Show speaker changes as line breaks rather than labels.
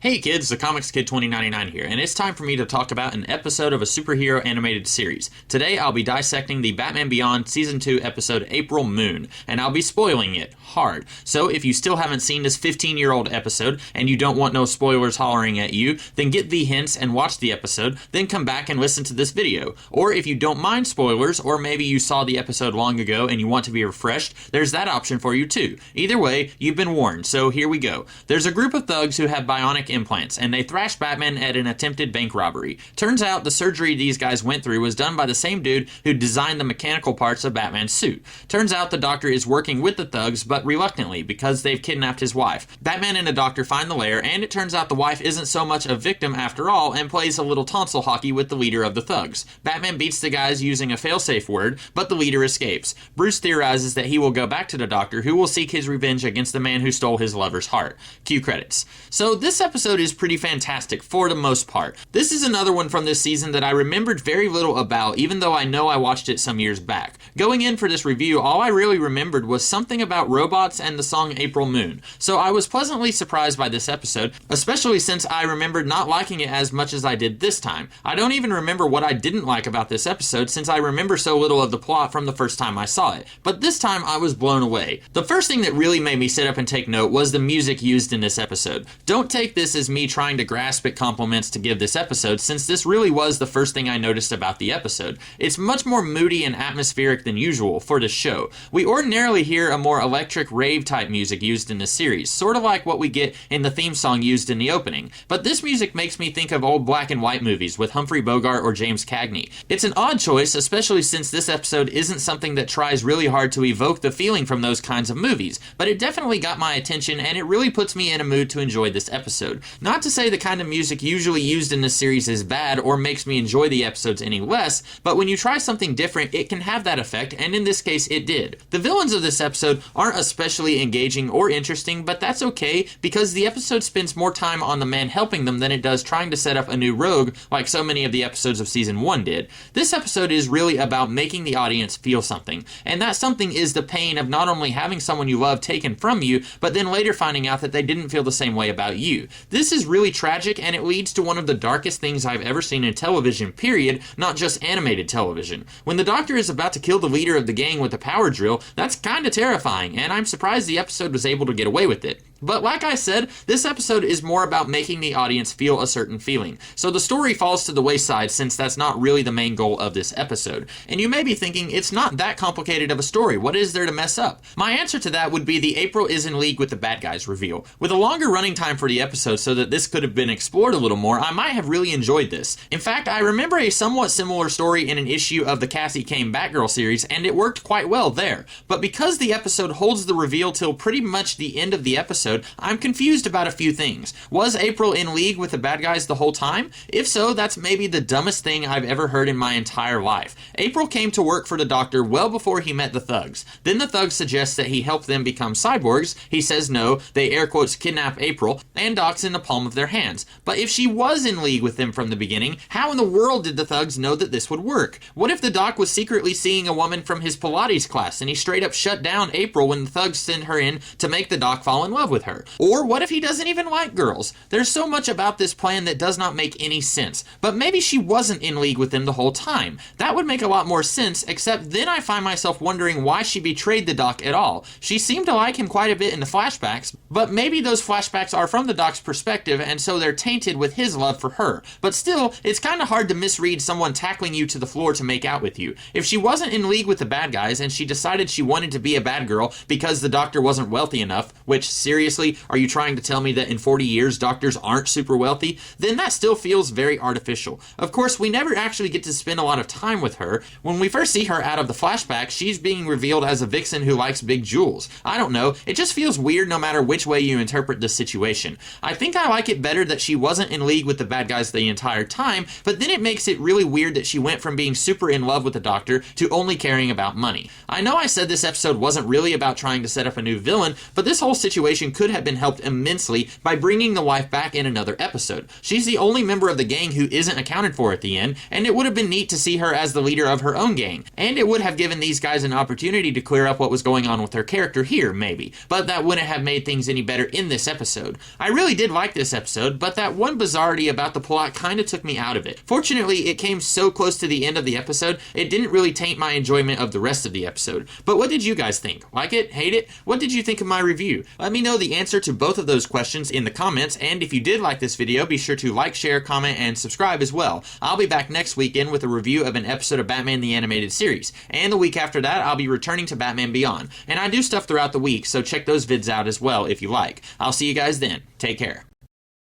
Hey kids, the Comics Kid 2099 here, and it's time for me to talk about an episode of a superhero animated series. Today I'll be dissecting the Batman Beyond Season 2 episode April Moon, and I'll be spoiling it hard. So if you still haven't seen this 15-year-old episode, and you don't want no spoilers hollering at you, then get the hints and watch the episode, then come back and listen to this video. Or if you don't mind spoilers, or maybe you saw the episode long ago and you want to be refreshed, there's that option for you too. Either way, you've been warned, so here we go. There's a group of thugs who have bionic implants, and they thrash Batman at an attempted bank robbery. Turns out the surgery these guys went through was done by the same dude who designed the mechanical parts of Batman's suit. Turns out the doctor is working with the thugs, but reluctantly, because they've kidnapped his wife. Batman and the doctor find the lair, and it turns out the wife isn't so much a victim after all, and plays a little tonsil hockey with the leader of the thugs. Batman beats the guys using a failsafe word, but the leader escapes. Bruce theorizes that he will go back to the doctor, who will seek his revenge against the man who stole his lover's heart. Cue credits. So this episode is pretty fantastic for the most part. This is another one from this season that I remembered very little about, even though I know I watched it some years back. Going in for this review, all I really remembered was something about robots and the song April Moon. So I was pleasantly surprised by this episode, especially since I remembered not liking it as much as I did this time. I don't even remember what I didn't like about this episode, since I remember so little of the plot from the first time I saw it. But this time I was blown away. The first thing that really made me sit up and take note was the music used in this episode. Don't take this as me trying to grasp at compliments to give this episode, since this really was the first thing I noticed about the episode. It's much more moody and atmospheric than usual for the show. We ordinarily hear a more electric rave type music used in this series, sort of like what we get in the theme song used in the opening. But this music makes me think of old black and white movies with Humphrey Bogart or James Cagney. It's an odd choice, especially since this episode isn't something that tries really hard to evoke the feeling from those kinds of movies, but it definitely got my attention, and it really puts me in a mood to enjoy this episode. Not to say the kind of music usually used in this series is bad or makes me enjoy the episodes any less, but when you try something different, it can have that effect, and in this case it did. The villains of this episode aren't especially engaging or interesting, but that's okay, because the episode spends more time on the man helping them than it does trying to set up a new rogue like so many of the episodes of Season 1 did. This episode is really about making the audience feel something, and that something is the pain of not only having someone you love taken from you, but then later finding out that they didn't feel the same way about you. This is really tragic, and it leads to one of the darkest things I've ever seen in television, period, not just animated television. When the doctor is about to kill the leader of the gang with a power drill, that's kinda terrifying, and I'm surprised the episode was able to get away with it. But like I said, this episode is more about making the audience feel a certain feeling. So the story falls to the wayside, since that's not really the main goal of this episode. And you may be thinking, it's not that complicated of a story, what is there to mess up? My answer to that would be the April is in league with the bad guys reveal. With a longer running time for the episode so that this could have been explored a little more, I might have really enjoyed this. In fact, I remember a somewhat similar story in an issue of the Cassie Kane Batgirl series, and it worked quite well there. But because the episode holds the reveal till pretty much the end of the episode, I'm confused about a few things. Was April in league with the bad guys the whole time? If so, that's maybe the dumbest thing I've ever heard in my entire life. April came to work for the doctor well before he met the thugs. Then the thugs suggest that he help them become cyborgs. He says no, they air quotes kidnap April, and Doc's in the palm of their hands. But if she was in league with them from the beginning, how in the world did the thugs know that this would work? What if the Doc was secretly seeing a woman from his Pilates class, and he straight up shut down April when the thugs sent her in to make the Doc fall in love with her? Or what if he doesn't even like girls? There's so much about this plan that does not make any sense. But maybe she wasn't in league with them the whole time. That would make a lot more sense, except then I find myself wondering why she betrayed the Doc at all. She seemed to like him quite a bit in the flashbacks, but maybe those flashbacks are from the Doc's perspective, and so they're tainted with his love for her. But still, it's kind of hard to misread someone tackling you to the floor to make out with you. If she wasn't in league with the bad guys, and she decided she wanted to be a bad girl because the doctor wasn't wealthy enough, which, seriously, are you trying to tell me that in 40 years doctors aren't super wealthy? Then that still feels very artificial. Of course, we never actually get to spend a lot of time with her. When we first see her out of the flashback, she's being revealed as a vixen who likes big jewels. I don't know, it just feels weird no matter which way you interpret the situation. I think I like it better that she wasn't in league with the bad guys the entire time, but then it makes it really weird that she went from being super in love with the doctor to only caring about money. I know I said this episode wasn't really about trying to set up a new villain, but this whole situation could have been helped immensely by bringing the wife back in another episode. She's the only member of the gang who isn't accounted for at the end, and it would have been neat to see her as the leader of her own gang. And it would have given these guys an opportunity to clear up what was going on with her character here, maybe. But that wouldn't have made things any better in this episode. I really did like this episode, but that one bizarrety about the plot kind of took me out of it. Fortunately, it came so close to the end of the episode, it didn't really taint my enjoyment of the rest of the episode. But what did you guys think? Like it? Hate it? What did you think of my review? Let me know the answer to both of those questions in the comments, and if you did like this video, be sure to like, share, comment, and subscribe as well. I'll be back next weekend with a review of an episode of Batman the Animated Series, and the week after that, I'll be returning to Batman Beyond. And I do stuff throughout the week, so check those vids out as well if you like. I'll see you guys then. Take care.